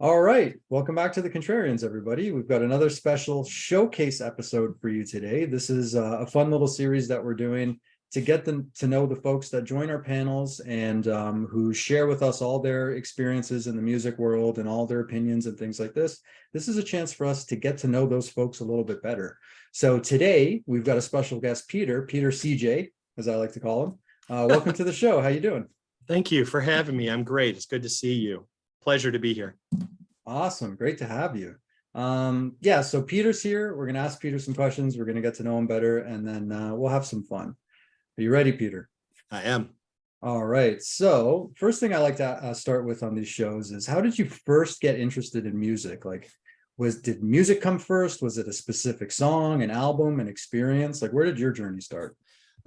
All right, welcome back to the Contrarians, everybody. We've got another special showcase episode for you today. This is a fun little series that we're doing to get them to know the folks that join our panels and who share with us all their experiences in the music world and all their opinions and things like this. This is a chance for us to get to know those folks a little bit better. So today we've got a special guest, Peter CJ, as I like to call him. Welcome to the show. How you doing? Thank you for having me. I'm great. It's good to see you. Pleasure to be here. Awesome. Great to have you. Yeah, so Peter's here. We're going to ask Peter some questions. We're going to get to know him better, and then we'll have some fun. Are you ready, Peter? I am. All right. So first thing I like to start with on these shows is, how did you first get interested in music? Like, did music come first? Was it a specific song, an album, an experience? Like, where did your journey start?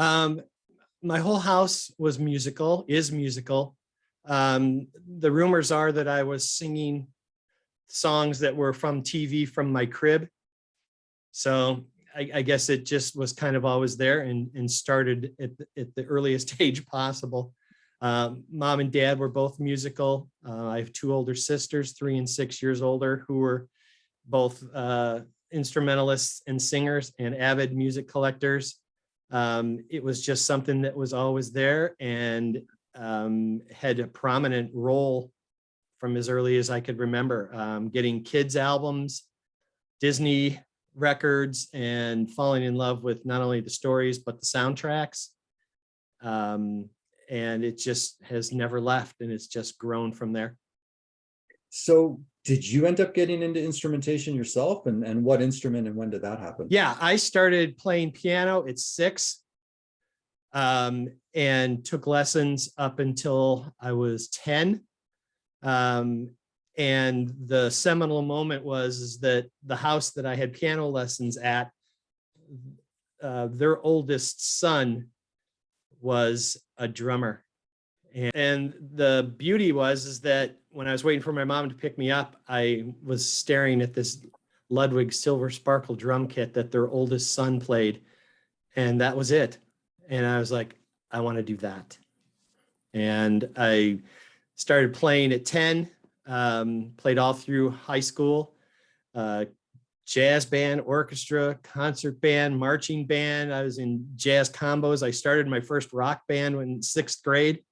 My whole house was musical, is musical. The rumors are that I was singing songs that were from TV from my crib. So I guess it just was kind of always there and started at the earliest age possible. Mom and dad were both musical. I have two older sisters, 3 and 6 years older, who were both instrumentalists and singers and avid music collectors. It was just something that was always there and had a prominent role from as early as I could remember, getting kids albums, Disney records, and falling in love with not only the stories, but the soundtracks. And it just has never left, and it's just grown from there. So did you end up getting into instrumentation yourself, and what instrument and when did that happen? Yeah, I started playing piano at 6 and took lessons up until I was 10. And the seminal moment was that the house that I had piano lessons at, their oldest son was a drummer. And the beauty was that when I was waiting for my mom to pick me up, I was staring at this Ludwig Silver Sparkle drum kit that their oldest son played. And that was it. And I was like, I want to do that. And I started playing at 10, played all through high school, jazz band, orchestra, concert band, marching band. I was in jazz combos. I started my first rock band in 6th grade,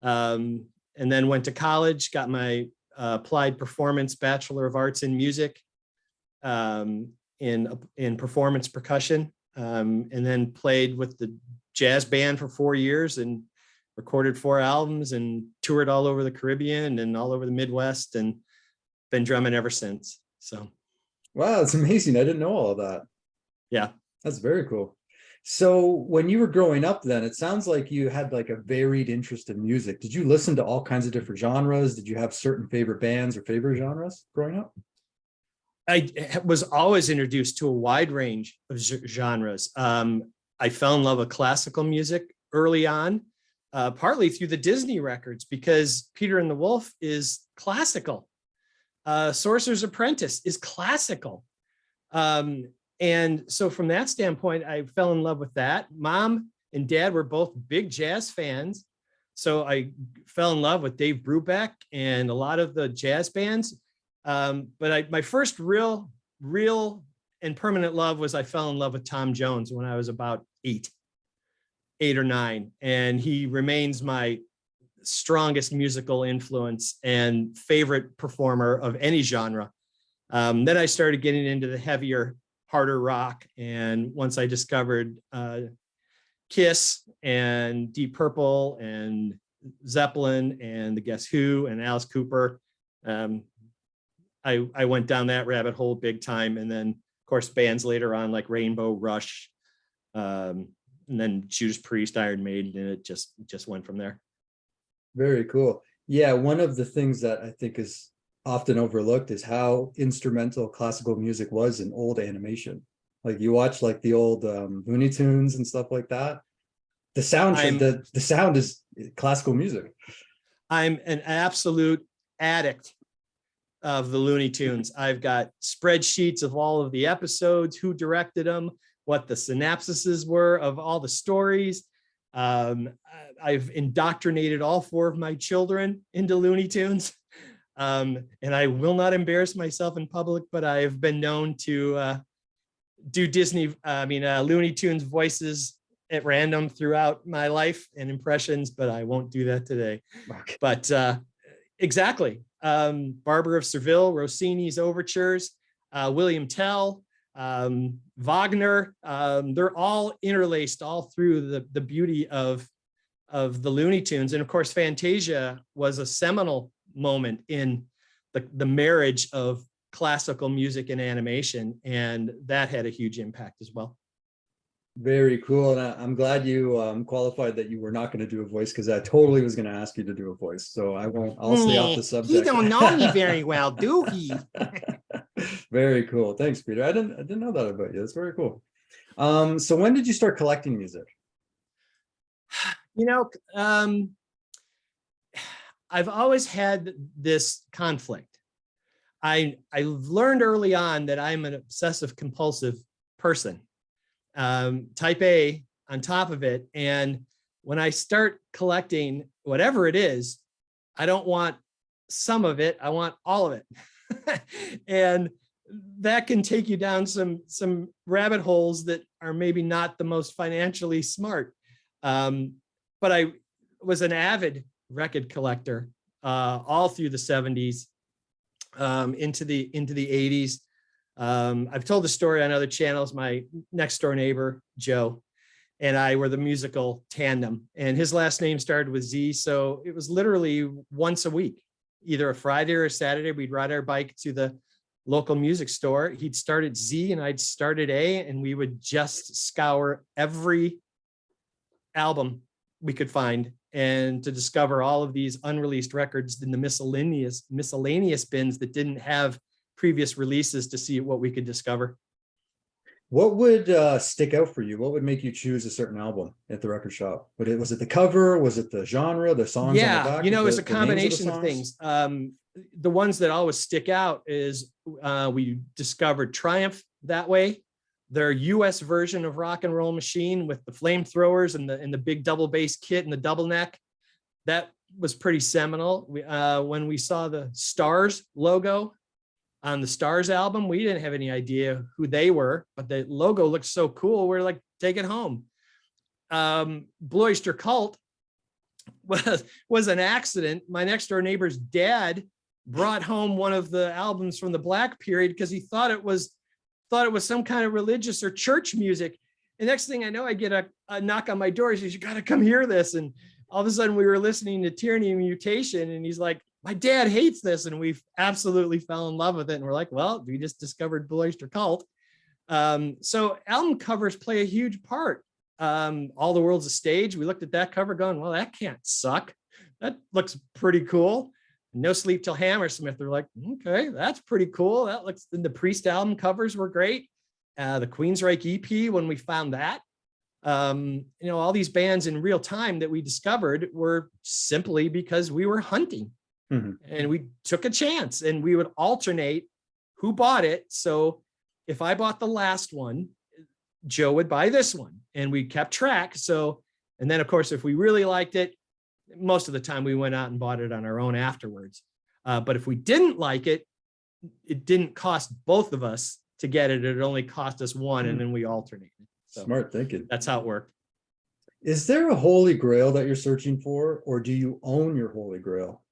and then went to college, got my applied performance Bachelor of Arts in Music in performance percussion, and then played with the jazz band for 4 years and recorded 4 albums and toured all over the Caribbean and all over the Midwest and been drumming ever since. So. Wow, it's amazing. I didn't know all of that. Yeah. That's very cool. So when you were growing up then, it sounds like you had like a varied interest in music. Did you listen to all kinds of different genres? Did you have certain favorite bands or favorite genres growing up? I was always introduced to a wide range of genres. I fell in love with classical music early on, partly through the Disney records, because Peter and the Wolf is classical. Sorcerer's Apprentice is classical. And so from that standpoint, I fell in love with that. Mom and dad were both big jazz fans. So I fell in love with Dave Brubeck and a lot of the jazz bands. But my first real and permanent love was I fell in love with Tom Jones when I was about 8 or 9. And he remains my strongest musical influence and favorite performer of any genre. Then I started getting into the heavier, harder rock. And once I discovered Kiss and Deep Purple and Zeppelin and the Guess Who and Alice Cooper, I went down that rabbit hole big time. And then, of course, bands later on like Rainbow, Rush, and then Judas Priest, Iron Maiden, and it just went from there. Very cool. Yeah, one of the things that I think is often overlooked is how instrumental classical music was in old animation. Like you watch like the old Looney Tunes and stuff like that. The sound is classical music. I'm an absolute addict of the Looney Tunes. I've got spreadsheets of all of the episodes, who directed them, what the synopsises were of all the stories. I've indoctrinated all 4 of my children into Looney Tunes. And I will not embarrass myself in public, but I have been known to do Looney Tunes voices at random throughout my life and impressions, but I won't do that today. Okay. But exactly. Barber of Seville, Rossini's overtures, William Tell, Wagner, they're all interlaced all through the beauty of the Looney Tunes. And of course, Fantasia was a seminal moment in the marriage of classical music and animation, and that had a huge impact as well. Very cool. And I'm glad you qualified that you were not going to do a voice, because I totally was going to ask you to do a voice. So I'll stay off the subject. He don't know me very well, do he? Very cool. Thanks, Peter. I didn't know that about you. That's very cool. So when did you start collecting music? I've always had this conflict. I learned early on that I'm an obsessive compulsive person, type A on top of it. And when I start collecting whatever it is, I don't want some of it, I want all of it. And that can take you down some rabbit holes that are maybe not the most financially smart. But I was an avid record collector all through the 70s, into the 80s. I've told the story on other channels. My next door neighbor, Joe, and I were the musical tandem, and his last name started with Z. So it was literally once a week, either a Friday or a Saturday, we'd ride our bike to the local music store. He'd start at Z and I'd start at A, and we would just scour every album we could find, and to discover all of these unreleased records in the miscellaneous bins that didn't have previous releases, to see what we could discover. What would stick out for you? What would make you choose a certain album at the record shop? Was it the cover? Was it the genre, the songs? Yeah, on the back, it's a combination of things. The ones that always stick out is we discovered Triumph that way. Their US version of Rock and Roll Machine with the flamethrowers and the big double bass kit and the double neck, that was pretty seminal. When we saw the Stars logo on the Stars album, we didn't have any idea who they were, but the logo looked so cool. We're like, take it home. Blue Oyster Cult was an accident. My next door neighbor's dad brought home one of the albums from the Black period because he thought it was some kind of religious or church music. And next thing I know, I get a knock on my door. He says, you got to come hear this. And all of a sudden we were listening to Tyranny and Mutation. And he's like, my dad hates this. And we absolutely fell in love with it. And we're like, well, we just discovered Blue Oyster Cult. So album covers play a huge part. All the World's a Stage. We looked at that cover going, well, that can't suck. That looks pretty cool. No Sleep Till Hammersmith. They're like, okay, that's pretty cool. That looks. The Priest album covers were great. The Queensryche EP, when we found that, all these bands in real time that we discovered were simply because we were hunting, and we took a chance, and we would alternate who bought it. So if I bought the last one, Joe would buy this one, and we kept track. So, and then of course, if we really liked it, most of the time we went out and bought it on our own afterwards. But if we didn't like it, it didn't cost both of us to get it. It only cost us one, and then we alternated. So smart thinking. That's how it worked. Is there a holy grail that you're searching for, or do you own your holy grail?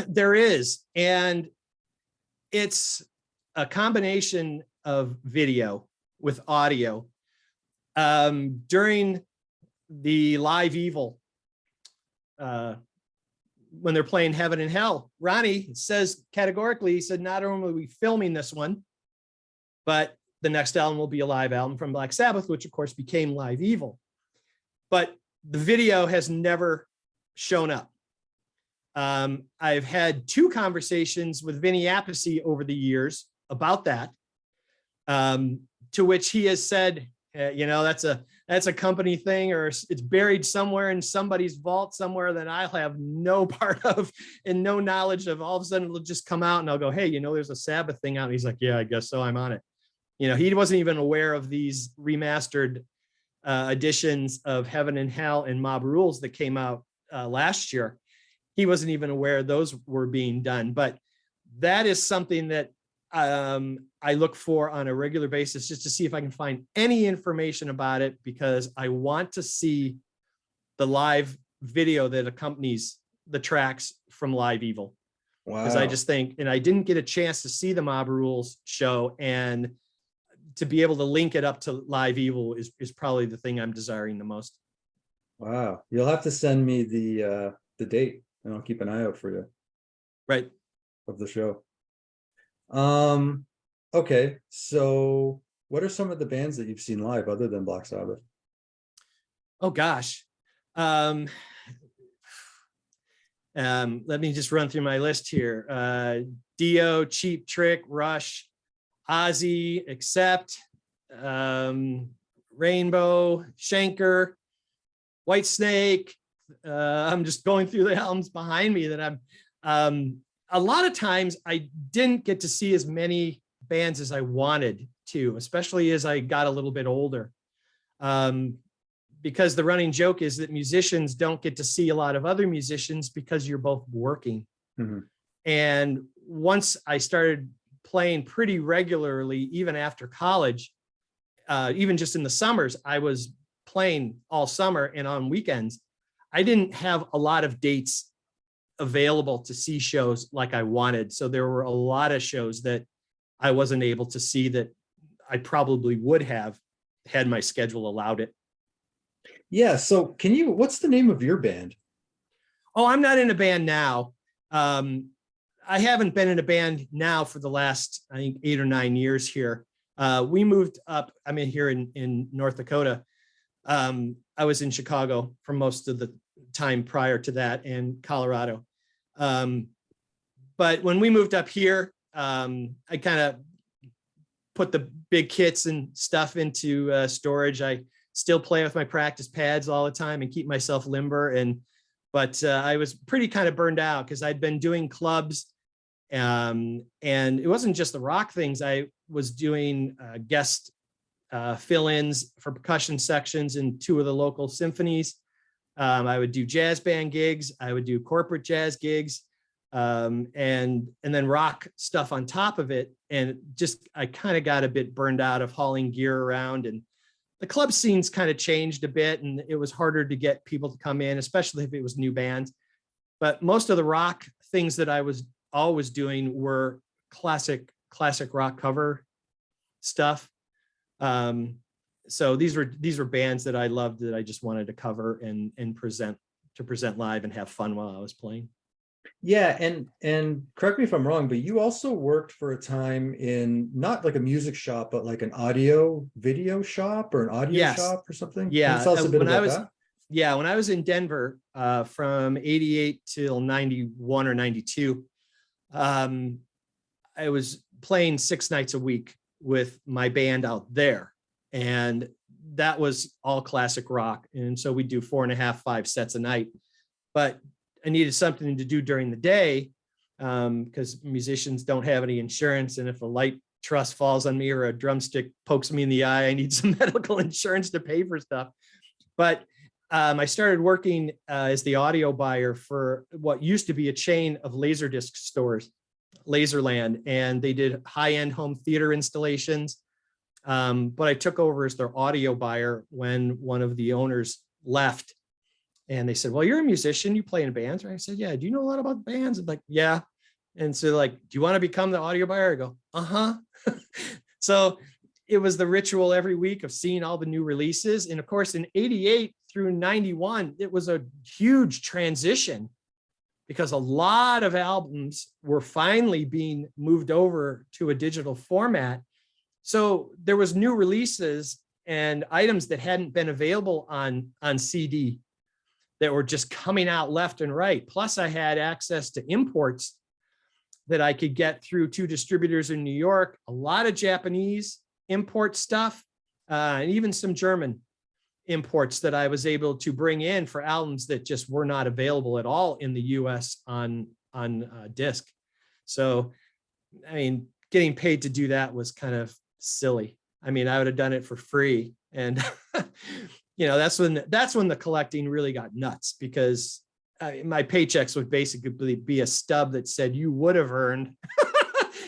There is, and it's a combination of video with audio. During the Live Evil, when they're playing Heaven and Hell, Ronnie says categorically, he said, not only are we filming this one, but the next album will be a live album from Black Sabbath, which of course became Live Evil. But the video has never shown up. I've had 2 conversations with Vinnie over the years about that, to which he has said, that's a company thing, or it's buried somewhere in somebody's vault somewhere that I'll have no part of and no knowledge of. All of a sudden it'll just come out and I'll go, hey, there's a Sabbath thing out. And he's like, yeah, I guess so. I'm on it. He wasn't even aware of these remastered editions of Heaven and Hell and Mob Rules that came out last year. he wasn't even aware those were being done. But that is something that I look for on a regular basis, just to see if I can find any information about it, because I want to see the live video that accompanies the tracks from Live Evil. Because I just think, and I didn't get a chance to see the Mob Rules show, and to be able to link it up to Live Evil is probably the thing I'm desiring the most. Wow. You'll have to send me the date, and I'll keep an eye out for you. Right. Of the show. Okay, so what are some of the bands that you've seen live other than Black Sabbath? Oh gosh. Let me just run through my list here. Dio, Cheap Trick, Rush, Aussie, Accept, Rainbow, Schenker, Whitesnake. I'm just going through the albums behind me that I'm a lot of times I didn't get to see as many bands as I wanted to, especially as I got a little bit older. Because the running joke is that musicians don't get to see a lot of other musicians because you're both working. Mm-hmm. And once I started playing pretty regularly, even after college, even just in the summers, I was playing all summer, and on weekends, I didn't have a lot of dates available to see shows like I wanted. So there were a lot of shows that I wasn't able to see that I probably would have had my schedule allowed it. Yeah. So what's the name of your band? Oh, I'm not in a band now. I haven't been in a band now for the last, I think, 8 or 9 years here. We moved up, I'm in here in North Dakota. I was in Chicago for most of the time prior to that, and Colorado. But when we moved up here, I kind of put the big kits and stuff into storage. I still play with my practice pads all the time and keep myself limber. But I was pretty kind of burned out because I'd been doing clubs, and it wasn't just the rock things. I was doing guest fill-ins for percussion sections in 2 of the local symphonies. I would do jazz band gigs. I would do corporate jazz gigs, and then rock stuff on top of it. And just, I kind of got a bit burned out of hauling gear around, and the club scenes kind of changed a bit, and it was harder to get people to come in, especially if it was new bands. But most of the rock things that I was always doing were classic rock cover stuff. So these were bands that I loved, that I just wanted to cover and present live and have fun while I was playing. Yeah, and correct me if I'm wrong, but you also worked for a time in not like a music shop, but like an audio video shop or an audio shop or something. Yeah. Can you tell us a bit about that? Yeah, when I was in Denver from 88 till 91 or 92, I was playing 6 nights a week with my band out there. And that was all classic rock. And so we do 4.5, 5 sets a night. But I needed something to do during the day, because musicians don't have any insurance. And if a light truss falls on me or a drumstick pokes me in the eye, I need some medical insurance to pay for stuff. But I started working as the audio buyer for what used to be a chain of Laserdisc stores, Laserland, and they did high-end home theater installations. But I took over as their audio buyer when one of the owners left. And they said, well, you're a musician, you play in bands, right? I said, yeah. Do you know a lot about bands? I'm like, yeah. And so like, do you want to become the audio buyer? I go, uh-huh. So it was the ritual every week of seeing all the new releases. And of course, in 88 through 91, it was a huge transition because a lot of albums were finally being moved over to a digital format. So there was new releases and items that hadn't been available on CD that were just coming out left and right. Plus I had access to imports that I could get through 2 distributors in New York, a lot of Japanese import stuff, and even some German imports that I was able to bring in for albums that just were not available at all in the US on disc. So, I mean, getting paid to do that was kind of silly. I mean, I would have done it for free. And, you know, that's when the collecting really got nuts, because my paychecks would basically be a stub that said you would have earned,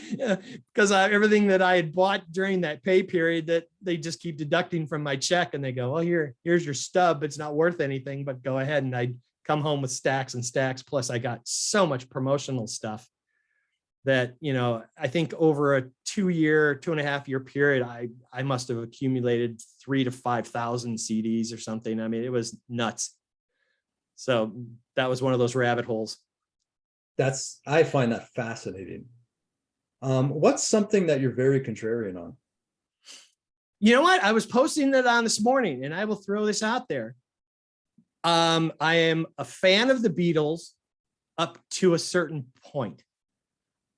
because everything that I had bought during that pay period that they just keep deducting from my check, and they go, well, here's your stub. It's not worth anything, but go ahead. And I'd come home with stacks and stacks. Plus I got so much promotional stuff that, I think over a 2.5 year period, I must have accumulated 3,000 to 5,000 CDs or something. I mean, it was nuts. So that was one of those rabbit holes. I find that fascinating. What's something that you're very contrarian on? You know what? I was posting that on this morning, and I will throw this out there. I am a fan of the Beatles up to a certain point.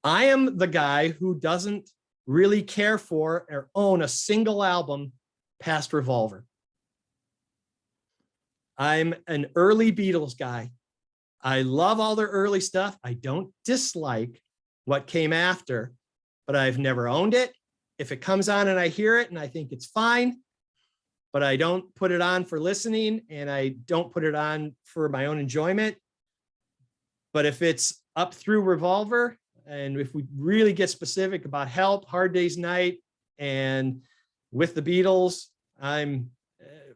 I am the guy who doesn't really care for or own a single album past Revolver. I'm an early Beatles guy. I love all their early stuff. I don't dislike what came after, but I've never owned it. If it comes on and I hear it and I think it's fine, but I don't put it on for listening, and I don't put it on for my own enjoyment. But if it's up through Revolver, and if we really get specific about Help, Hard Day's Night, and with the Beatles,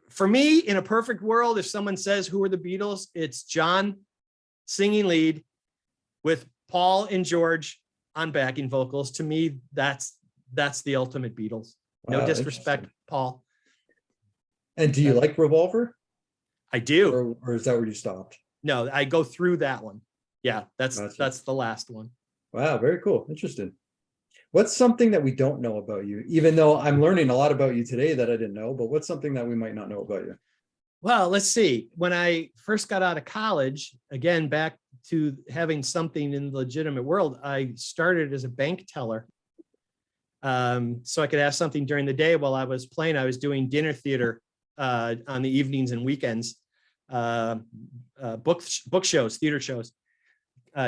for me, in a perfect world, if someone says, who are the Beatles? It's John singing lead with Paul and George on backing vocals. To me, that's the ultimate Beatles. No disrespect, Paul. And do you like Revolver? I do. Or is that where you stopped? No, I go through that one. Yeah, that's Gotcha. That's the last one. Wow, very cool. Interesting. What's something that we don't know about you? Even though I'm learning a lot about you today that I didn't know, but what's something that we might not know about you? Well, let's see. When I first got out of college, again, back to having something in the legitimate world, I started as a bank teller. So I could have something during the day while I was playing. I was doing dinner theater on the evenings and weekends, book shows, theater shows,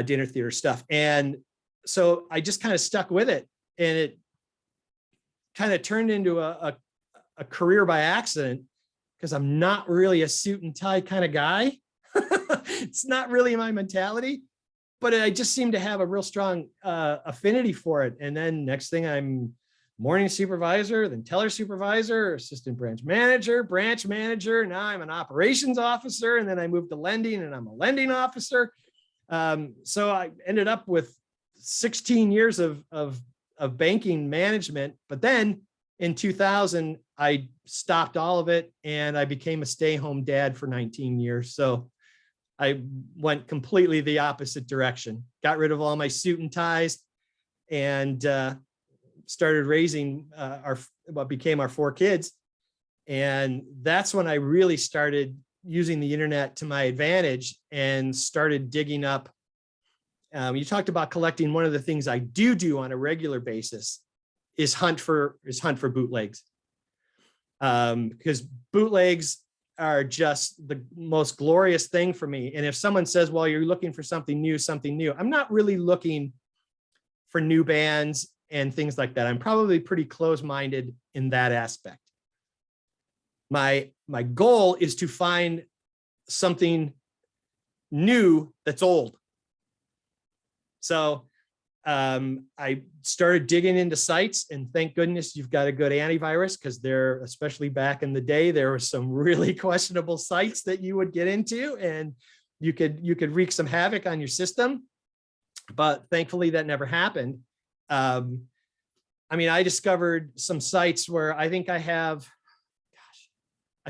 dinner theater stuff. And so I just kind of stuck with it, and it kind of turned into a career by accident, because I'm not really a suit and tie kind of guy. It's not really my mentality, but I just seem to have a real strong affinity for it. And then next thing, I'm morning supervisor, then teller supervisor, assistant branch manager. Now I'm an operations officer, and then I moved to lending, and I'm a lending officer. So I ended up with 16 years of banking management. But then in 2000, I stopped all of it, and I became a stay-home dad for 19 years. So I went completely the opposite direction, got rid of all my suit and ties, and started raising what became our 4 kids. And that's when I really started using the internet to my advantage and started digging up. You talked about collecting. One of the things I do on a regular basis is hunt for bootlegs, because bootlegs are just the most glorious thing for me. And if someone says, well, you're looking for something new, I'm not really looking for new bands and things like that. I'm probably pretty close-minded in that aspect. My goal is to find something new that's old. So I started digging into sites, and thank goodness you've got a good antivirus, because there, especially back in the day, there were some really questionable sites that you would get into, and you could wreak some havoc on your system. But thankfully that never happened. I mean, I discovered some sites where I think I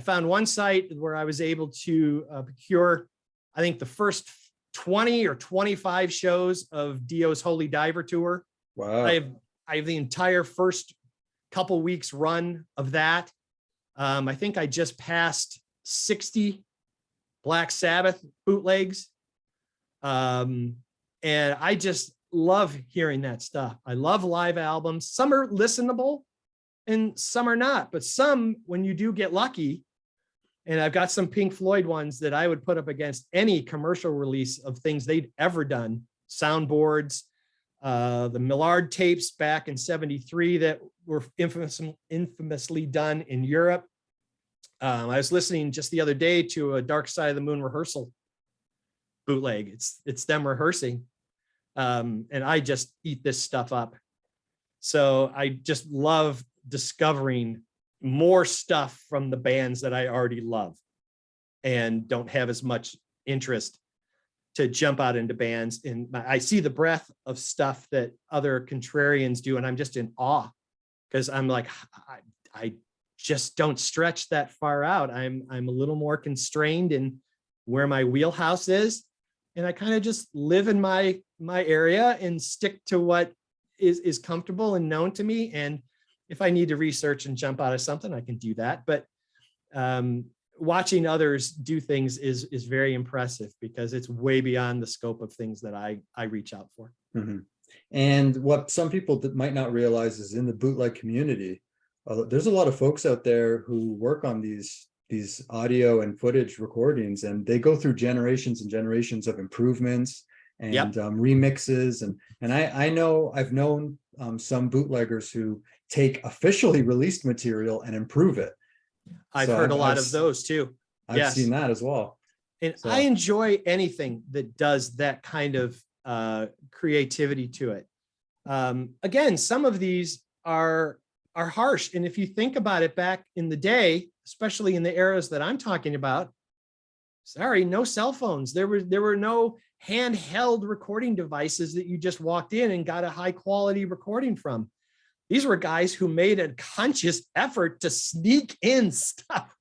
found one site where I was able to procure, I think, the first 20 or 25 shows of Dio's Holy Diver Tour. Wow. I have the entire first couple weeks run of that. I think I just passed 60 Black Sabbath bootlegs. And I just love hearing that stuff. I love live albums. Some are listenable and some are not, but some, when you do get lucky, and I've got some Pink Floyd ones that I would put up against any commercial release of things they'd ever done. Soundboards, the Millard tapes back in '73 that were infamously done in Europe. I was listening just the other day to a Dark Side of the Moon rehearsal bootleg. It's them rehearsing. And I just eat this stuff up. So I just love discovering more stuff from the bands that I already love and don't have as much interest to jump out into bands. And I see the breadth of stuff that other contrarians do, and I'm just in awe, because I'm like, I just don't stretch that far out. I'm a little more constrained in where my wheelhouse is. And I kind of just live in my area and stick to what is comfortable and known to me. And if I need to research and jump out of something, I can do that. But watching others do things is very impressive, because it's way beyond the scope of things that I reach out for. Mm-hmm. And what some people that might not realize is, in the bootleg community, there's a lot of folks out there who work on these audio and footage recordings, and they go through generations and generations of improvements and remixes. And I know I've known some bootleggers who take officially released material and improve it. I've heard a lot of those too. I've seen that as well. And I enjoy anything that does that kind of creativity to it. Again, some of these are harsh. And if you think about it, back in the day, especially in the eras that I'm talking about, sorry, no cell phones. There were no handheld recording devices that you just walked in and got a high quality recording from. These were guys who made a conscious effort to sneak in stuff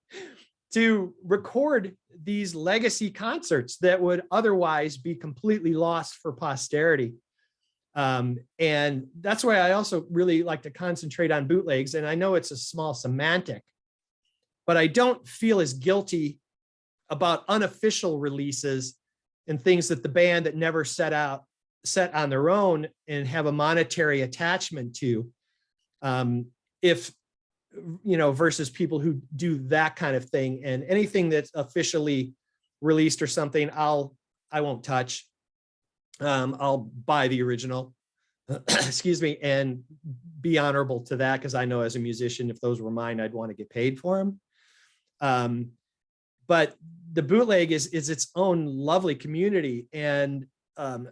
to record these legacy concerts that would otherwise be completely lost for posterity. And that's why I also really like to concentrate on bootlegs. And I know it's a small semantic, but I don't feel as guilty about unofficial releases and things that the band that never set on their own and have a monetary attachment to. If, versus people who do that kind of thing, and anything that's officially released or something, I won't touch. I'll buy the original, excuse me, and be honorable to that, because I know as a musician, if those were mine, I'd want to get paid for them. But the bootleg is its own lovely community. And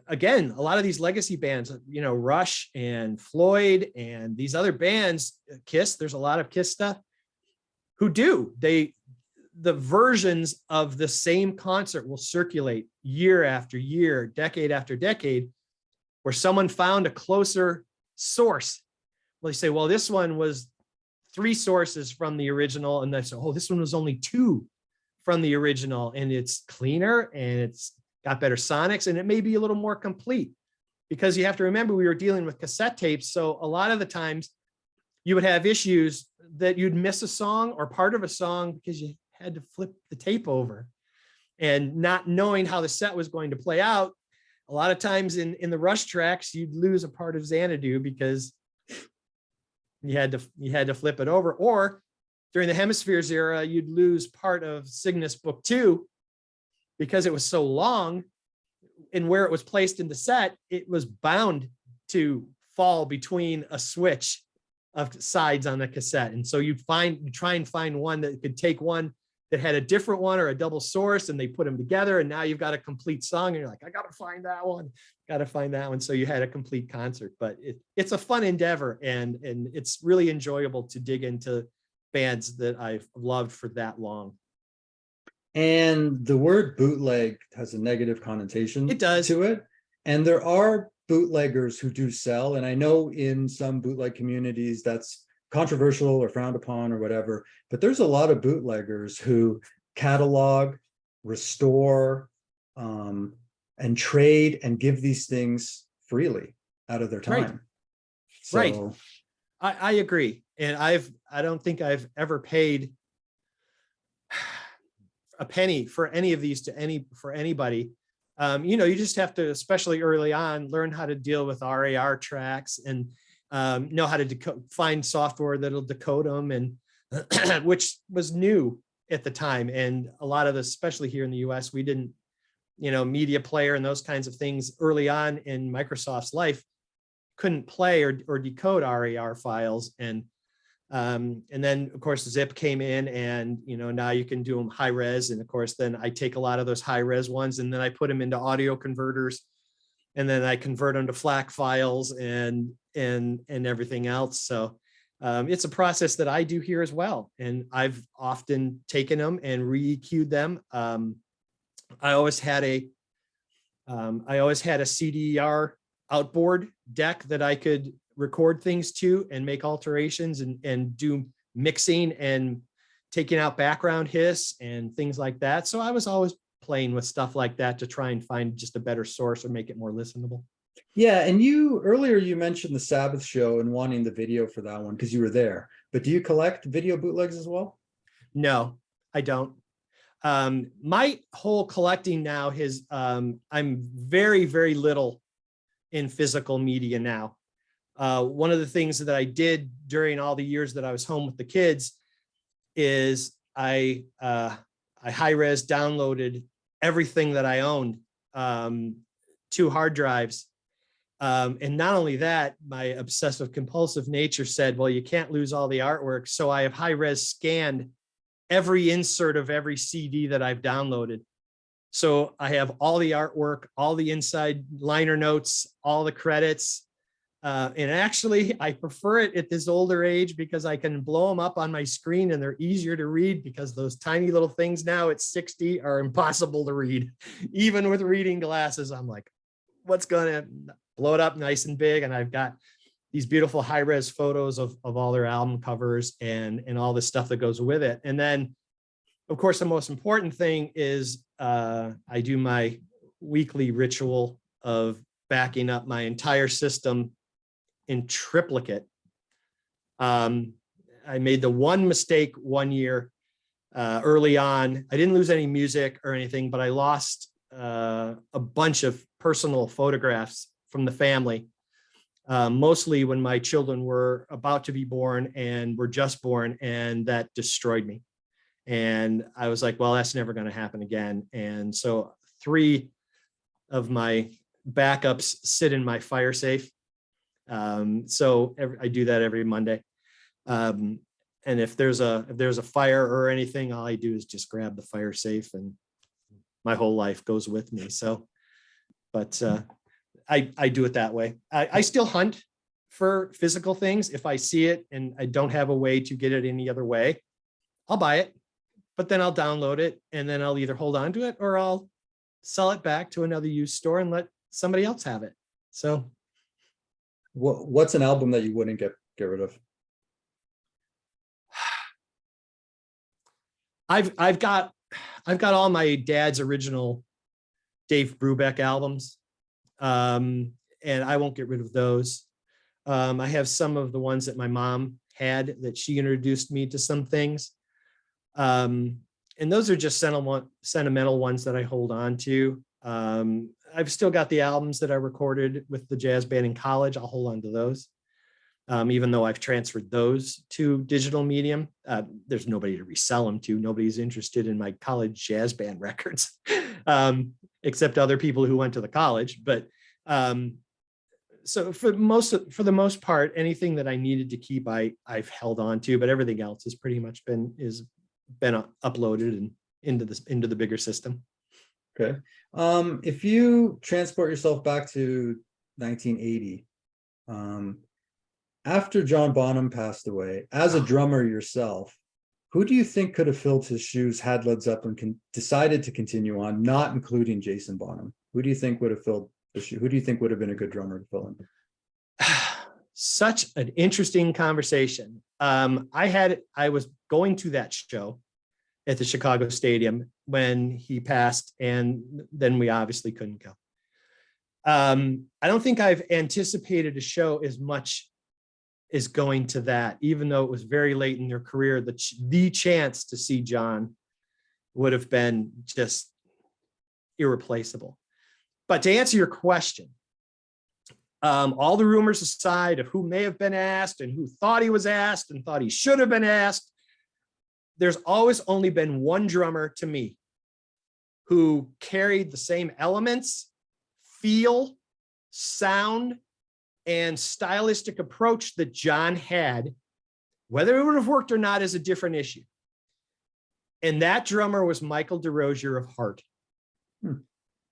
again, a lot of these legacy bands, Rush and Floyd and these other bands, Kiss, there's a lot of Kiss stuff, who do. The versions of the same concert will circulate year after year, decade after decade, where someone found a closer source. Well, they say, well, this one was 3 sources from the original, and they say, oh, this one was only 2 from the original, and it's cleaner and it's got better sonics, and it may be a little more complete, because you have to remember we were dealing with cassette tapes. So a lot of the times you would have issues that you'd miss a song or part of a song because you had to flip the tape over, and not knowing how the set was going to play out. A lot of times in the Rush tracks, you'd lose a part of Xanadu because you had to flip it over. Or during the Hemispheres era, you'd lose part of Cygnus Book 2 because it was so long, and where it was placed in the set, it was bound to fall between a switch of sides on the cassette. And so you try and find one that could take one that had a different one or a double source, and they put them together, and now you've got a complete song, and you're like, I gotta find that one. So you had a complete concert. But it's a fun endeavor, and it's really enjoyable to dig into bands that I've loved for that long. And the word bootleg has a negative connotation to it. And there are bootleggers who do sell. And I know in some bootleg communities that's controversial or frowned upon or whatever, but there's a lot of bootleggers who catalog, restore, and trade and give these things freely out of their time. Right. I agree. And I don't think I've ever paid a penny for any of these for anybody. You just have to, especially early on, learn how to deal with RAR tracks and know how to find software that'll decode them, and which was new at the time. And a lot of this, especially here in the US, we didn't, media player and those kinds of things early on in Microsoft's life couldn't play or decode RAR files. And And then of course Zip came in, and now you can do them high res. And of course, then I take a lot of those high res ones and then I put them into audio converters, and then I convert them to FLAC files and everything else. So it's a process that I do here as well. And I've often taken them and re-EQ'd them. I always had a CDR outboard deck that I could record things to and make alterations and do mixing and taking out background hiss and things like that. So I was always playing with stuff like that to try and find just a better source or make it more listenable. Yeah, and earlier you mentioned the Sabbath show and wanting the video for that one because you were there. But do you collect video bootlegs as well? No, I don't. My whole collecting now is I'm very, very little in physical media now. One of the things that I did during all the years that I was home with the kids is I high-res downloaded everything that I owned to hard drives. And not only that, my obsessive compulsive nature said, well, you can't lose all the artwork. So I have high-res scanned every insert of every CD that I've downloaded. So I have all the artwork, all the inside liner notes, all the credits. And actually, I prefer it at this older age because I can blow them up on my screen and they're easier to read, because those tiny little things now at 60 are impossible to read. Even with reading glasses, I'm like, what's going to blow it up nice and big? And I've got these beautiful high-res photos of all their album covers and all the stuff that goes with it. And then, of course, the most important thing is I do my weekly ritual of backing up my entire system in triplicate. I made the one mistake one year early on. I didn't lose any music or anything, but I lost a bunch of personal photographs from the family, mostly when my children were about to be born and were just born, and that destroyed me. And I was like, well, that's never going to happen again. And so 3 of my backups sit in my fire safe. So I do that every Monday. And if there's a fire or anything, all I do is just grab the fire safe, and my whole life goes with me. So, but I do it that way. I still hunt for physical things. If I see it and I don't have a way to get it any other way, I'll buy it, but then I'll download it, and then I'll either hold on to it or I'll sell it back to another used store and let somebody else have it. So what's an album that you wouldn't get rid of? I've got all my dad's original Dave Brubeck albums, and I won't get rid of those. I have some of the ones that my mom had that she introduced me to some things, and those are just sentimental ones that I hold on to. I've still got the albums that I recorded with the jazz band in college. I'll hold on to those. Even though I've transferred those to digital medium, there's nobody to resell them to. Nobody's interested in my college jazz band records, except other people who went to the college. But so for the most part, anything that I needed to keep, I've held on to. But everything else has pretty much been uploaded and into the bigger system. Okay. If you transport yourself back to 1980, after John Bonham passed away, as a drummer yourself, who do you think could have filled his shoes had Led Zeppelin decided to continue on, not including Jason Bonham? Who do you think would have filled the shoe? Who do you think would have been a good drummer to fill in? Such an interesting conversation. I was going to that show at the Chicago Stadium when he passed, and then we obviously couldn't go. I don't think I've anticipated a show as much as going to that, even though it was very late in their career. The chance to see John would have been just irreplaceable. But to answer your question, all the rumors aside of who may have been asked and who thought he was asked and thought he should have been asked, there's always only been one drummer to me who carried the same elements, feel, sound, and stylistic approach that John had, Whether it would have worked or not is a different issue. And that drummer was Michael DeRosier of Heart.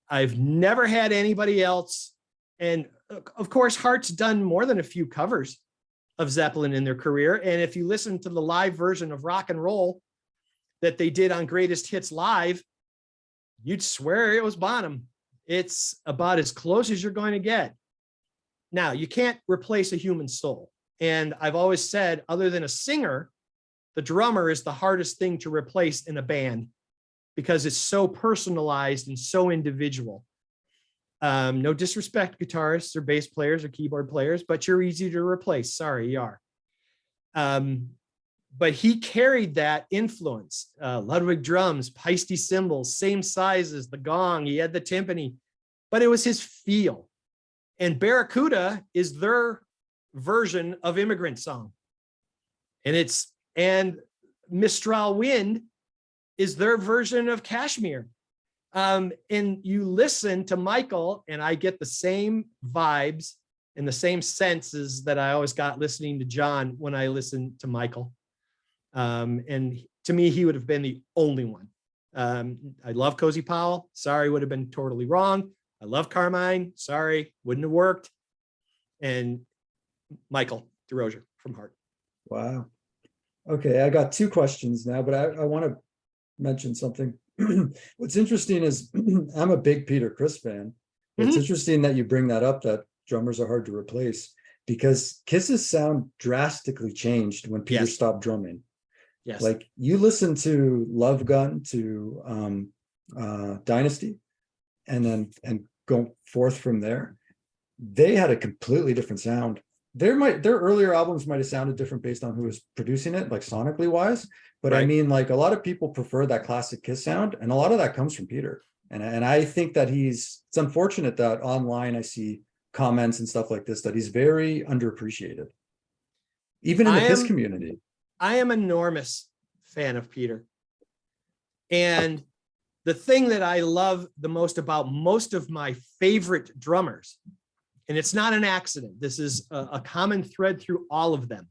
I've never had anybody else. And of course, Heart's done more than a few covers of Zeppelin in their career. And if you listen to the live version of Rock and Roll that they did on Greatest Hits Live, you'd swear it was Bonham. It's about as close as you're going to get. Now, you can't replace a human soul. And I've always said, other than a singer, the drummer is the hardest thing to replace in a band because it's so personalized and so individual. No disrespect, guitarists or bass players or keyboard players, but you're easy to replace. Sorry, you are. But he carried that influence. Ludwig drums, Paiste cymbals, same size as the gong. He had the timpani, but it was his feel. And Barracuda is their version of Immigrant Song. And Mistral Wind is their version of Kashmir. And you listen to Michael, and I get the same vibes and the same senses that I always got listening to John when I listened to Michael. And to me, he would have been the only one. I love Cozy Powell. Sorry, would have been totally wrong. I love Carmine. Sorry, wouldn't have worked. And Michael DeRosier from Heart. Wow. Okay, I got two questions now, but I want to mention something. What's interesting is I'm a big Peter Criss fan. It's interesting that you bring that up, that drummers are hard to replace, because Kiss's sound drastically changed when Peter stopped drumming. Yes. Like you listen to Love Gun, to Dynasty, and go forth from there. They had a completely different sound. Their earlier albums might have sounded different based on who was producing it, like sonically wise. But right. I mean, like a lot of people prefer that classic Kiss sound, and a lot of that comes from Peter. And I think that it's unfortunate that online I see comments and stuff like this, that he's very underappreciated, even in the Kiss community. I am an enormous fan of Peter. And the thing that I love the most about most of my favorite drummers, and it's not an accident, this is a common thread through all of them,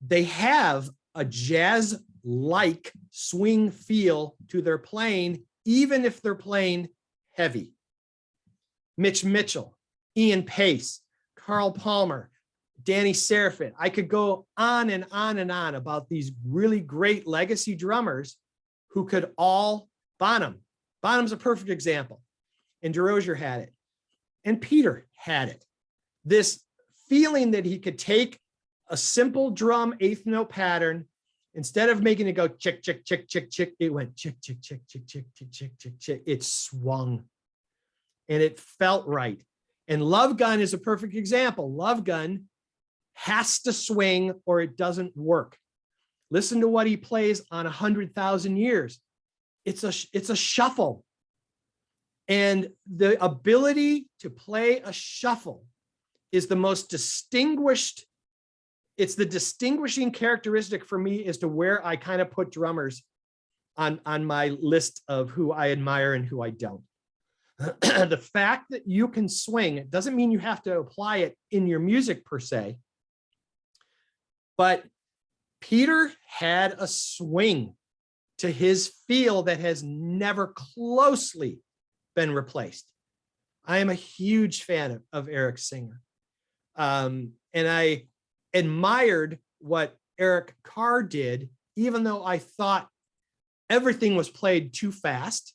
they have a jazz-like swing feel to their playing, even if they're playing heavy. Mitch Mitchell, Ian Pace, Carl Palmer, Danny Serafin. I could go on and on and on about these really great legacy drummers who could all, Bonham's a perfect example. And DeRosier had it. And Peter had it. This feeling that he could take a simple drum eighth note pattern, instead of making it go chick, chick, chick, chick, chick, it went chick, chick, chick, chick, chick, chick, chick, chick, chick. It swung and it felt right. And Love Gun is a perfect example. Love Gun has to swing or it doesn't work. Listen to what he plays on 100,000 Years. It's a shuffle. And the ability to play a shuffle is the most distinguished. It's the distinguishing characteristic for me as to where I kind of put drummers on my list of who I admire and who I don't. The fact that you can swing, it doesn't mean you have to apply it in your music per se, but Peter had a swing to his feel that has never closely been replaced. I am a huge fan of Eric Singer. And I admired what Eric Carr did, even though I thought everything was played too fast.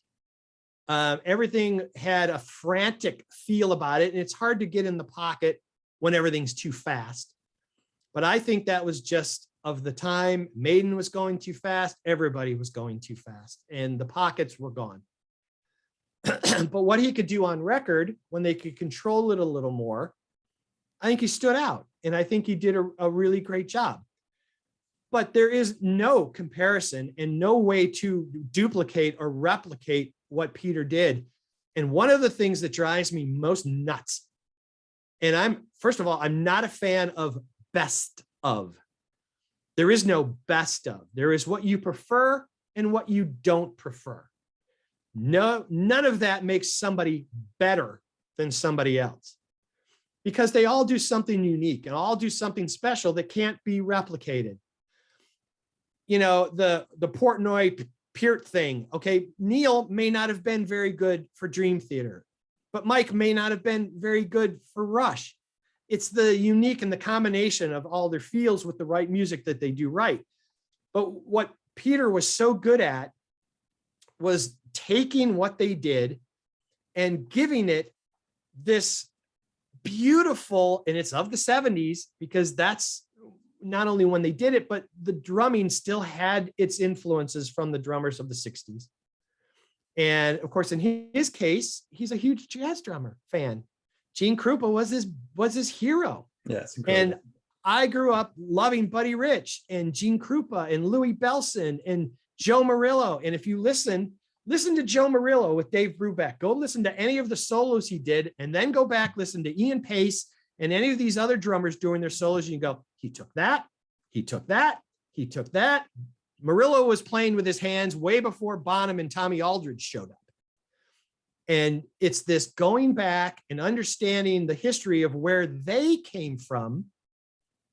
Everything had a frantic feel about it, and it's hard to get in the pocket when everything's too fast. But I think that was just of the time. Maiden was going too fast. Everybody was going too fast, and the pockets were gone. But what he could do on record, when they could control it a little more, I think he stood out, and I think he did a really great job. But there is no comparison and no way to duplicate or replicate what Peter did. And one of the things that drives me most nuts, and first of all, I'm not a fan of best of. There is no best of. There is what you prefer and what you don't prefer. No, none of that makes somebody better than somebody else. because they all do something unique and all do something special that can't be replicated. You know, the Portnoy Peart thing. Okay, Neil may not have been very good for Dream Theater, but Mike may not have been very good for Rush. It's the unique and the combination of all their feels with the right music that they do right. But what Peter was so good at was taking what they did and giving it this beautiful, and it's of the 70s, because that's not only when they did it, but the drumming still had its influences from the drummers of the 60s. And of course, in his case, he's a huge jazz drummer fan. Gene Krupa was his hero. Yes. And I grew up loving Buddy Rich and Gene Krupa and Louis Bellson and Joe Murillo. And if you listen to Joe Murillo with Dave Brubeck, go listen to any of the solos he did, and then go back, listen to Ian Pace and any of these other drummers doing their solos. You can go, he took that, he took that, he took that. Murillo was playing with his hands way before Bonham and Tommy Aldridge showed up. And it's this going back and understanding the history of where they came from,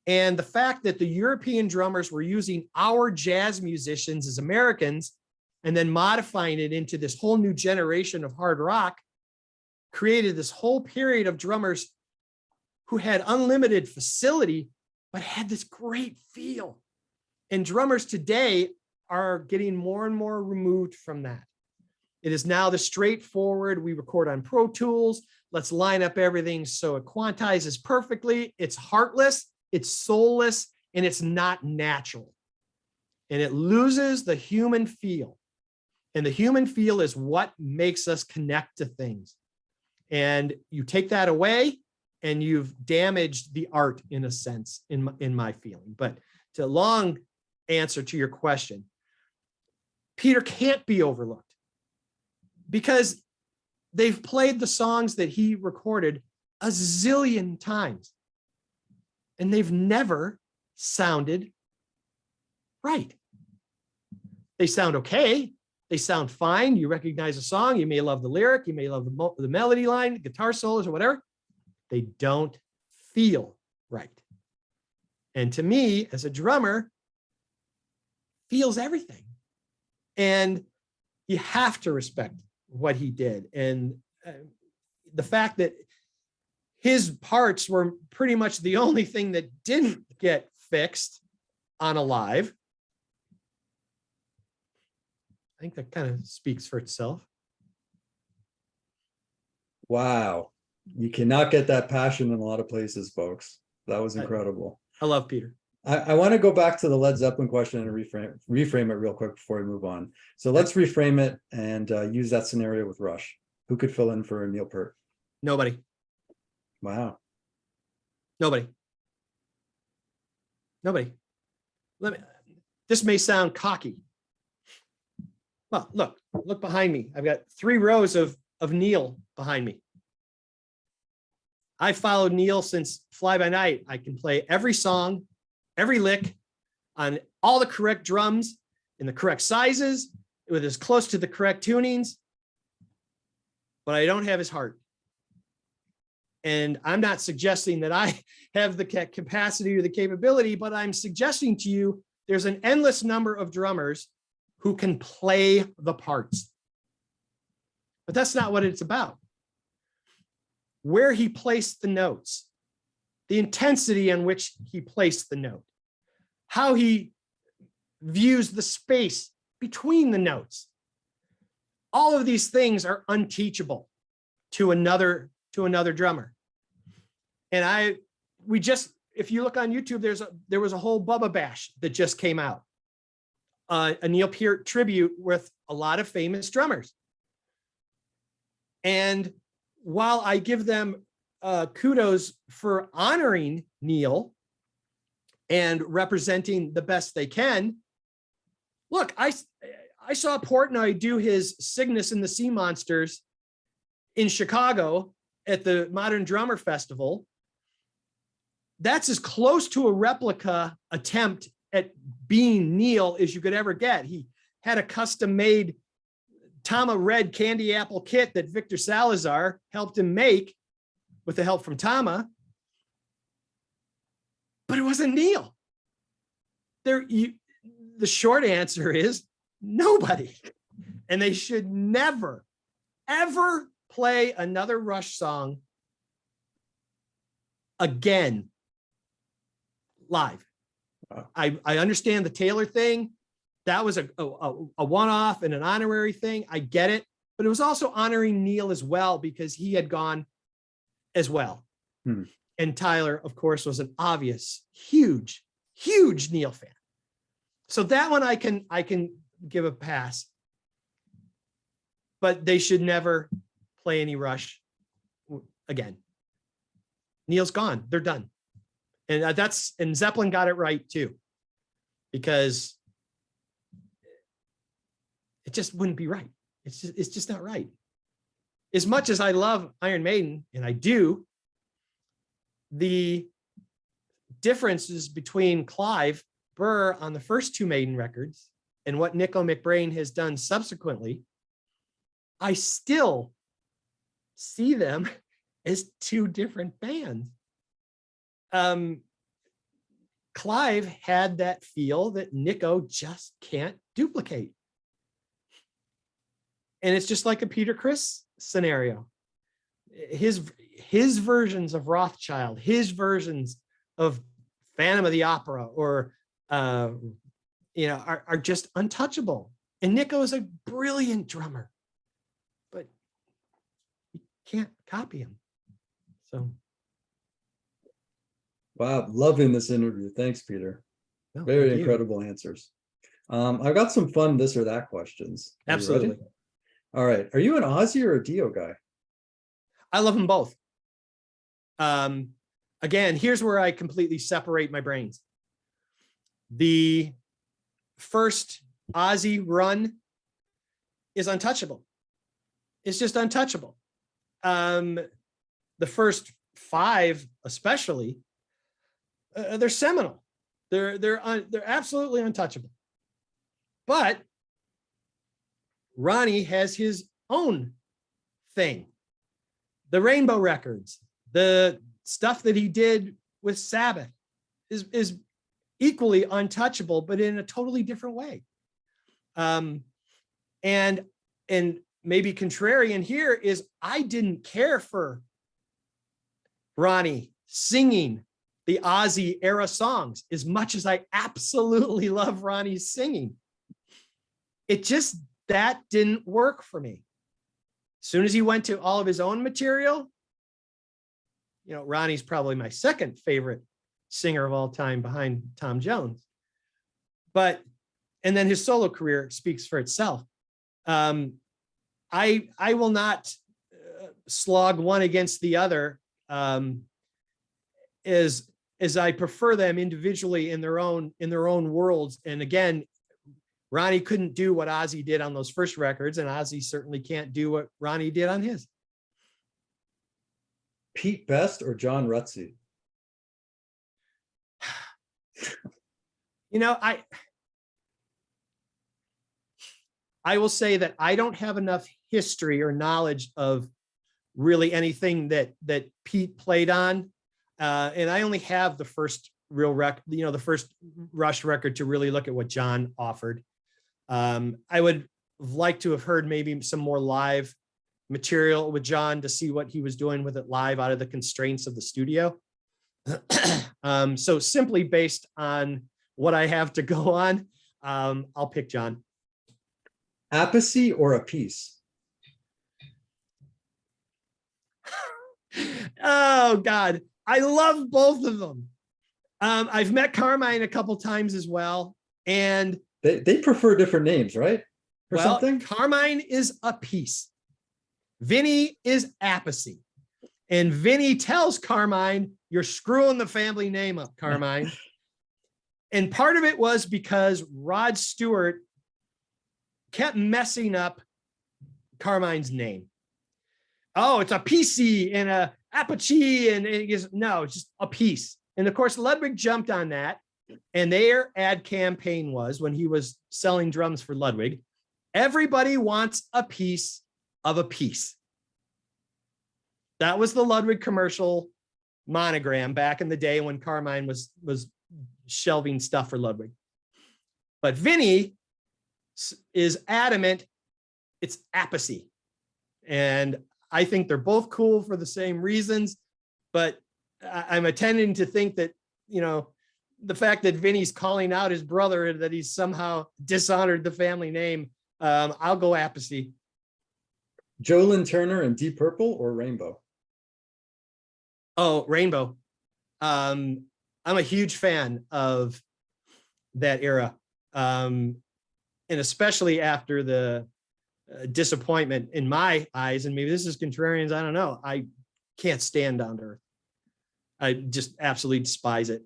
and the fact that the European drummers were using our jazz musicians as Americans and then modifying it into this whole new generation of hard rock, created this whole period of drummers who had unlimited facility, but had this great feel. And drummers today are getting more and more removed from that. It is now the straightforward, we record on Pro Tools, let's line up everything so it quantizes perfectly. It's heartless, it's soulless, and it's not natural. And it loses the human feel. And the human feel is what makes us connect to things. And you take that away and you've damaged the art in a sense, in my feeling. But to long answer to your question, Peter can't be overlooked because they've played the songs that he recorded a zillion times and they've never sounded right. They sound okay. They sound fine. You recognize a song. You may love the lyric. You may love the melody line, guitar solos or whatever. They don't feel right. And to me, as a drummer, feels everything. And you have to respect what he did. And the fact that his parts were pretty much the only thing that didn't get fixed on a live, I think that kind of speaks for itself. Wow. You cannot get that passion in a lot of places, folks. That was incredible. I love Peter. I want to go back to the Led Zeppelin question and reframe it real quick before we move on. So let's reframe it and use that scenario with Rush. Who could fill in for Neil Peart? Nobody. Wow. Nobody. This may sound cocky. Well, look behind me. I've got 3 rows of Neil behind me. I followed Neil since Fly By Night. I can play every song, every lick on all the correct drums in the correct sizes with as close to the correct tunings, but I don't have his heart. And I'm not suggesting that I have the capacity or the capability, but I'm suggesting to you, there's an endless number of drummers who can play the parts. But that's not what it's about. Where he placed the notes, the intensity in which he placed the note, how he views the space between the notes. All of these things are unteachable to another drummer. And if you look on YouTube, there was a whole Bubba Bash that just came out. A Neil Peart tribute with a lot of famous drummers. And while I give them kudos for honoring Neil and representing the best they can, look, I saw Portnoy do his Cygnus and the Sea Monsters in Chicago at the Modern Drummer Festival. That's as close to a replica attempt at being Neil as you could ever get. He had a custom-made Tama Red candy apple kit that Victor Salazar helped him make with the help from Tama. but it wasn't Neil. The short answer is nobody. And they should never, ever play another Rush song again live. Wow. I understand the Taylor thing. That was a one-off and an honorary thing. I get it. But it was also honoring Neil as well, because he had gone as well. And Tyler, of course, was an obvious, huge, huge Neil fan. So that one I can give a pass. But they should never play any Rush again. Neil's gone. They're done. And Zeppelin got it right too, because it just wouldn't be right. It's just not right. As much as I love Iron Maiden, and I do, the differences between Clive Burr on the first two Maiden records and what Nicko McBrain has done subsequently, I still see them as two different bands. Clive had that feel that Nicko just can't duplicate. And it's just like a Peter Criss scenario. His versions of Rothschild, his versions of Phantom of the Opera, or are just untouchable. And Nicko is a brilliant drummer, but you can't copy him. So, wow, loving this interview. Thanks, Peter. no, Very thank you. incredible answers. I've got some fun this or that questions. Are you Absolutely. ready? All right. Are you an Aussie or a Dio guy? I love them both. Again, here's where I completely separate my brains. The first Aussie run is untouchable. It's just untouchable. The first five, especially, they're seminal. They're absolutely untouchable. But Ronnie has his own thing. The Rainbow Records, the stuff that he did with Sabbath is equally untouchable, but in a totally different way. And maybe contrarian here is I didn't care for Ronnie singing the Aussie era songs as much as I absolutely love Ronnie's singing. It just, that didn't work for me. As soon as he went to all of his own material, Ronnie's probably my second favorite singer of all time behind Tom Jones. And then his solo career speaks for itself. I will not slog one against the other, as I prefer them individually in their own worlds. And again, Ronnie couldn't do what Ozzy did on those first records, and Ozzy certainly can't do what Ronnie did on his. Pete Best or John Rutsey? I will say that I don't have enough history or knowledge of really anything that Pete played on. And I only have the first real record, the first Rush record to really look at what John offered. I would like to have heard maybe some more live material with John to see what he was doing with it live out of the constraints of the studio. So simply based on what I have to go on, I'll pick John. Apathy or a piece? Oh God, I love both of them. I've met Carmine a couple times as well, and they prefer different names, right? Or well, something? Carmine is a piece. Vinnie is apathy. And Vinnie tells Carmine, "You're screwing the family name up, Carmine." And part of it was because Rod Stewart kept messing up Carmine's name. Oh, it's a PC and a Apache, and it is, no, it's just a piece. And of course, Ludwig jumped on that. And their ad campaign was, when he was selling drums for Ludwig, everybody wants a piece of a piece. That was the Ludwig commercial monogram back in the day when Carmine was shelving stuff for Ludwig. But Vinnie is adamant it's Appice. And I think they're both cool for the same reasons, but I'm tending to think that, the fact that Vinnie's calling out his brother, that he's somehow dishonored the family name, I'll go Appice. Joe Lynn Turner and Deep Purple or Rainbow? Oh, Rainbow. I'm a huge fan of that era. And especially after the disappointment in my eyes, and maybe this is contrarians, I don't know. I can't stand Down to Earth. I just absolutely despise it.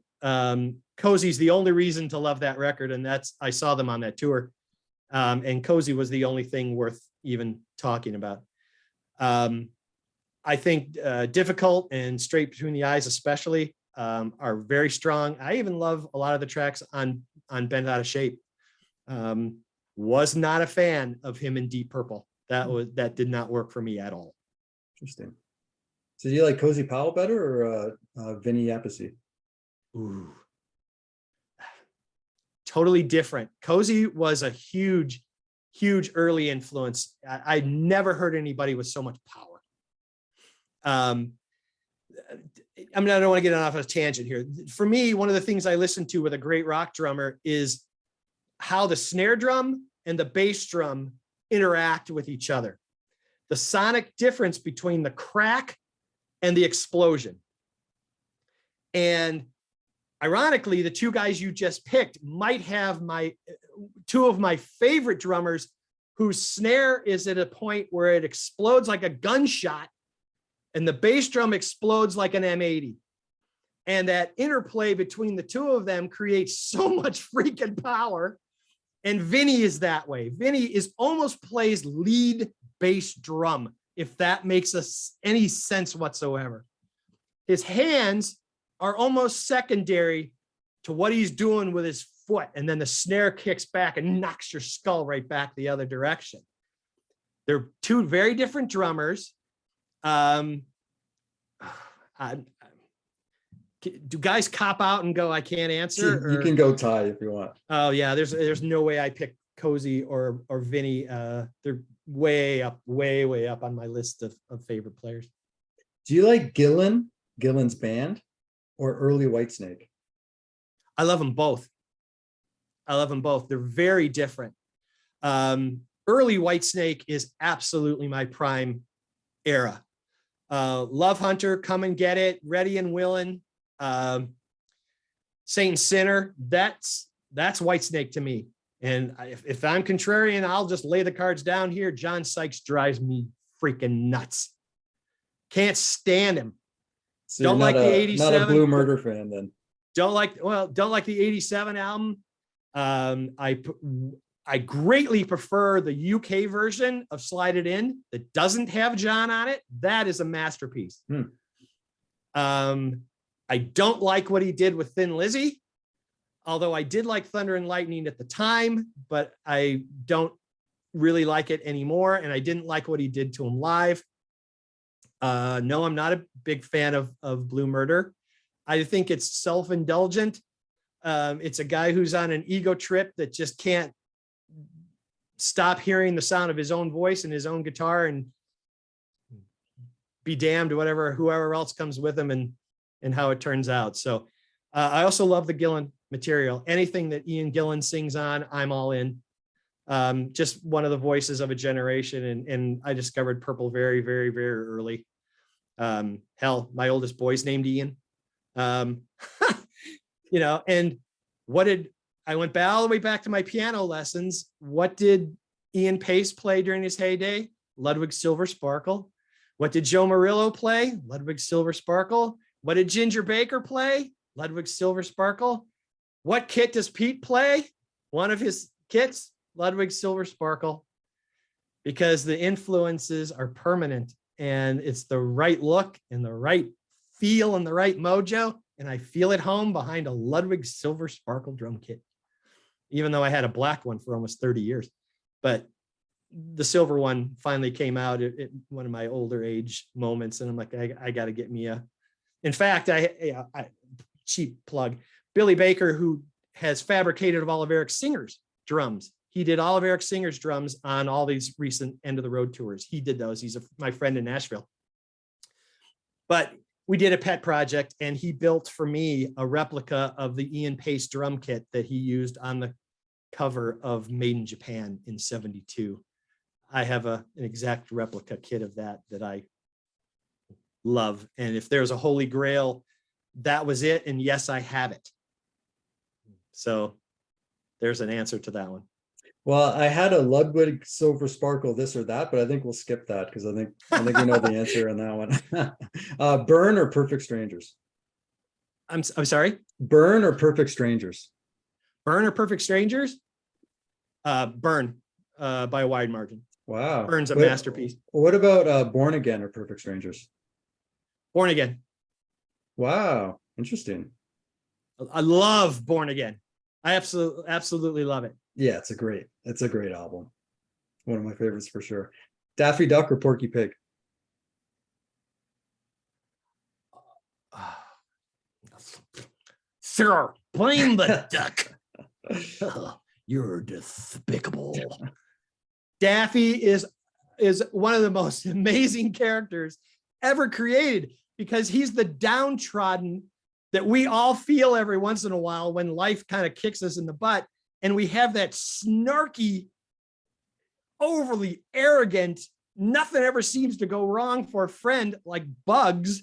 Cozy's the only reason to love that record, and I saw them on that tour. And Cozy was the only thing worth even talking about. I think Difficult and Straight Between the Eyes especially are very strong. I even love a lot of the tracks on Bent Out of Shape. Was not a fan of him in Deep Purple. That did not work for me at all. Interesting. So do you like Cozy Powell better or Vinnie Appice? Ooh. Totally different. Cozy was a huge early influence. I never heard anybody with so much power. I don't want to get off a tangent here. For me, one of the things I listen to with a great rock drummer is how the snare drum and the bass drum interact with each other. The sonic difference between the crack and the explosion. And ironically, the two guys you just picked might have two of my favorite drummers whose snare is at a point where it explodes like a gunshot and the bass drum explodes like an M80. And that interplay between the two of them creates so much freaking power. And Vinnie is that way. Vinnie almost plays lead bass drum, if that makes any sense whatsoever. His hands are almost secondary to what he's doing with his foot. And then the snare kicks back and knocks your skull right back the other direction. They're two very different drummers. Do guys cop out and go, I can't answer? You can go tie if you want. Oh yeah, there's no way I pick Cozy or Vinnie. They're way up on my list of favorite players. Do you like Gillan's band, or early Whitesnake? I love them both. They're very different. Early Whitesnake is absolutely my prime era. Love Hunter, Come and Get It, Ready and Willin', Saint and Sinner. That's Whitesnake to me. And if I'm contrarian, I'll just lay the cards down here. John Sykes drives me freaking nuts. Can't stand him. So don't like the 87. Not a Blue Murder fan then. Don't like the 87 album. I greatly prefer the UK version of Slide It In that doesn't have John on it. That is a masterpiece. I don't like what he did with Thin Lizzy, although I did like Thunder and Lightning at the time, but I don't really like it anymore. And I didn't like what he did to him live. No, I'm not a big fan of Blue Murder. I think it's self-indulgent. It's a guy who's on an ego trip that just can't stop hearing the sound of his own voice and his own guitar, and be damned to whoever else comes with him and how it turns out. So I also love the Gillan material. Anything that Ian Gillan sings on, I'm all in. Just one of the voices of a generation. And I discovered Purple very, very, very early. Hell, my oldest boy's named Ian. And I went all the way back to my piano lessons. What did Ian Pace play during his heyday? Ludwig Silver Sparkle. What did Joe Murillo play? Ludwig Silver Sparkle. What did Ginger Baker play? Ludwig Silver Sparkle. What kit does Pete play? One of his kits, Ludwig Silver Sparkle. Because the influences are permanent, and it's the right look and the right feel and the right mojo. And I feel at home behind a Ludwig Silver Sparkle drum kit, even though I had a black one for almost 30 years. But the silver one finally came out at one of my older age moments. And I'm like, I got to get me a In fact, I cheap plug, Billy Baker, who has fabricated all of Eric Singer's drums. He did all of Eric Singer's drums on all these recent End of the Road tours. He did those. He's my friend in Nashville. But we did a pet project, and he built for me a replica of the Ian Pace drum kit that he used on the cover of Made in Japan in '72. I have an exact replica kit of that I love. And if there's a holy grail, that was it. And yes, I have it. So there's an answer to that one. Well, I had a Ludwig Silver Sparkle, this or that, but I think we'll skip that because I think we know the answer on that one. Burn or Perfect Strangers? I'm sorry? Burn or Perfect Strangers? Burn or Perfect Strangers? Burn by a wide margin. Wow. Burn's a masterpiece. What about Born Again or Perfect Strangers? Born Again. Wow. Interesting. I love Born Again. I absolutely love it. Yeah, it's a great album. One of my favorites for sure. Daffy Duck or Porky Pig? Sir, blame the duck. You're despicable. Daffy is one of the most amazing characters ever created, because he's the downtrodden that we all feel every once in a while when life kind of kicks us in the butt. And we have that snarky, overly arrogant, nothing ever seems to go wrong for a friend like Bugs.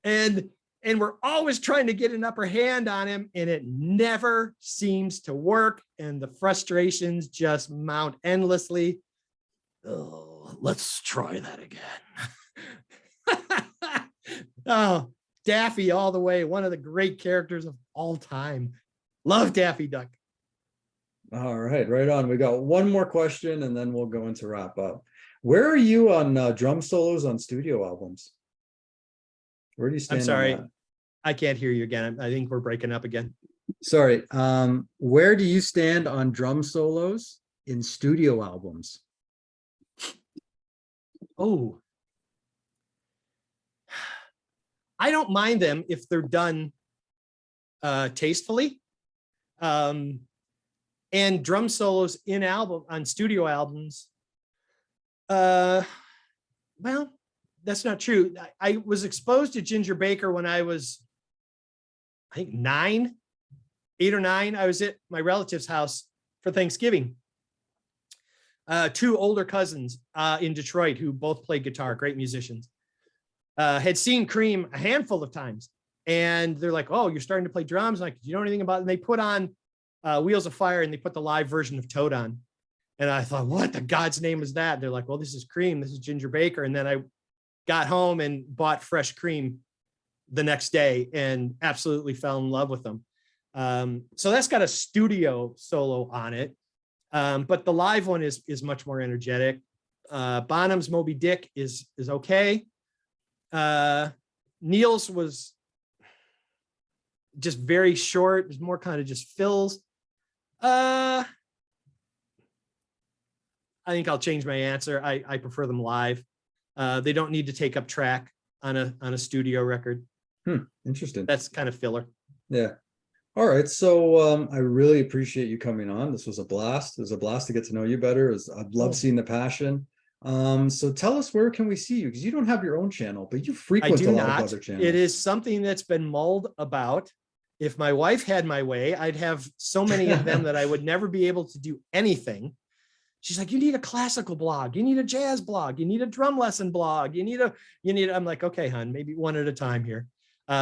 And we're always trying to get an upper hand on him, and it never seems to work. And the frustrations just mount endlessly. Oh, let's try that again. Oh, Daffy all the way. One of the great characters of all time. Love Daffy Duck. All right, right on. We got one more question and then we'll go into wrap up. Where are you on drum solos on studio albums? Where do you stand? I'm sorry, on that? I can't hear you again. I think we're breaking up again. Sorry. Where do you stand on drum solos in studio albums? Oh, I don't mind them if they're done tastefully. And drum solos on studio albums. Well, that's not true. I was exposed to Ginger Baker when I was, I think 8 or 9. I was at my relative's house for Thanksgiving. 2 older cousins in Detroit who both played guitar, great musicians, had seen Cream a handful of times. And they're like, oh, you're starting to play drums? I'm like, do you know anything about it? And they put on Wheels of Fire, and they put the live version of Toad on. And I thought, what the God's name is that? They're like, well, this is Cream. This is Ginger Baker. And then I got home and bought fresh Cream the next day and absolutely fell in love with them. So that's got a studio solo on it. But the live one is much more energetic. Bonham's Moby Dick is okay. Neil's was just very short. It was more kind of just fills. I think I'll change my answer. I prefer them live. They don't need to take up track on a studio record. Interesting. That's kind of filler. Yeah. All right. So I really appreciate you coming on. This was a blast. It was a blast to get to know you better. I've loved seeing the passion. So tell us, where can we see you? Because you don't have your own channel, but you frequent a lot of other channels. It is something that's been mulled about. If my wife had my way, I'd have so many of them that I would never be able to do anything. She's like, you need a classical blog. You need a jazz blog. You need a drum lesson blog. I'm like, okay, hon, maybe one at a time here.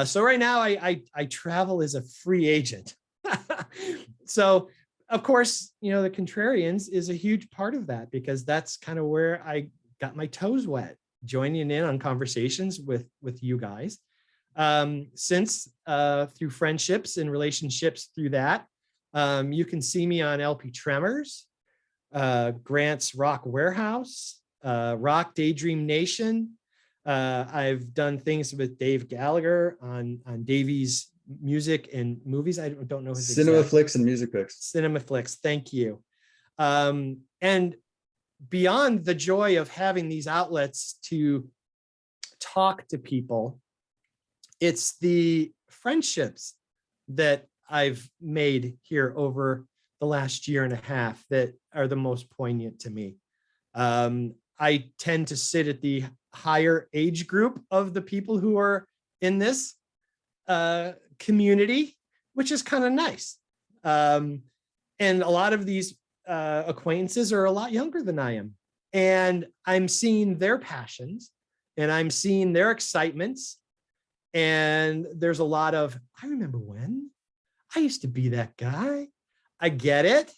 So right now I travel as a free agent. So of course, the Contrarians is a huge part of that, because that's kind of where I got my toes wet, joining in on conversations with you guys. Since through friendships and relationships through that, you can see me on LP Tremors, Grant's Rock Warehouse, Rock Daydream Nation. I've done things with Dave Gallagher on Davey's music and movies. I don't know his Cinema Flicks and Music Picks. Cinema Flicks, thank you. And beyond the joy of having these outlets to talk to people, it's the friendships that I've made here over the last year and a half that are the most poignant to me. I tend to sit at the higher age group of the people who are in this community, which is kind of nice. And a lot of these acquaintances are a lot younger than I am. And I'm seeing their passions and I'm seeing their excitements. And there's a lot of, I remember when I used to be that guy. I get it.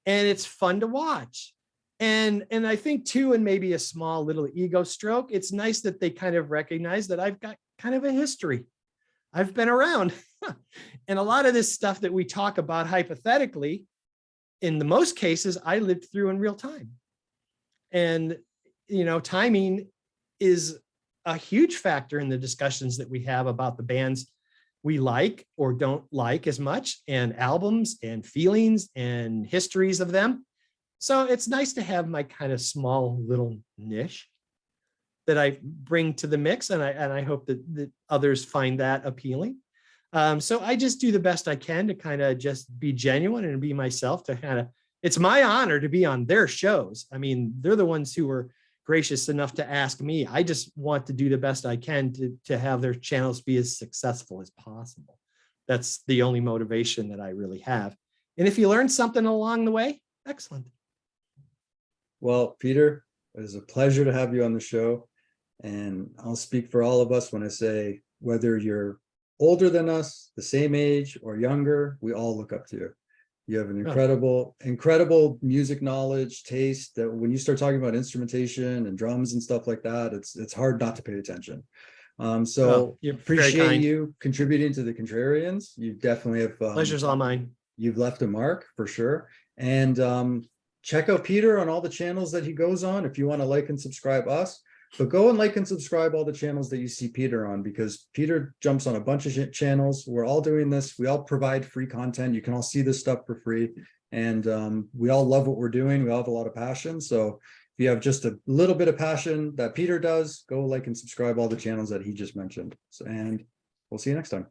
And it's fun to watch. And I think too, and maybe a small little ego stroke, it's nice that they kind of recognize that I've got kind of a history. I've been around. And a lot of this stuff that we talk about hypothetically, in the most cases, I lived through in real time. And, you know, timing is a huge factor in the discussions that we have about the bands we like or don't like as much, and albums and feelings and histories of them. So it's nice to have my kind of small little niche that I bring to the mix. And I hope that others find that appealing. So I just do the best I can to kind of just be genuine and be myself, to kind of, it's my honor to be on their shows. I mean, they're the ones who were gracious enough to ask me. I just want to do the best I can to have their channels be as successful as possible. That's the only motivation that I really have. And if you learn something along the way, excellent. Well, Peter, it was a pleasure to have you on the show. And I'll speak for all of us when I say, whether you're older than us, the same age, or younger, we all look up to you. You have an incredible music knowledge, taste, that when you start talking about instrumentation and drums and stuff like that, it's hard not to pay attention. So appreciate you contributing to the Contrarians. You definitely have pleasure's all mine. You've left a mark for sure. And check out Peter on all the channels that he goes on if you want to like and subscribe us. But go and like and subscribe all the channels that you see Peter on, because Peter jumps on a bunch of channels. We're all doing this. We all provide free content. You can all see this stuff for free. And we all love what we're doing. We all have a lot of passion. So if you have just a little bit of passion that Peter does, go like and subscribe all the channels that he just mentioned. So, and we'll see you next time.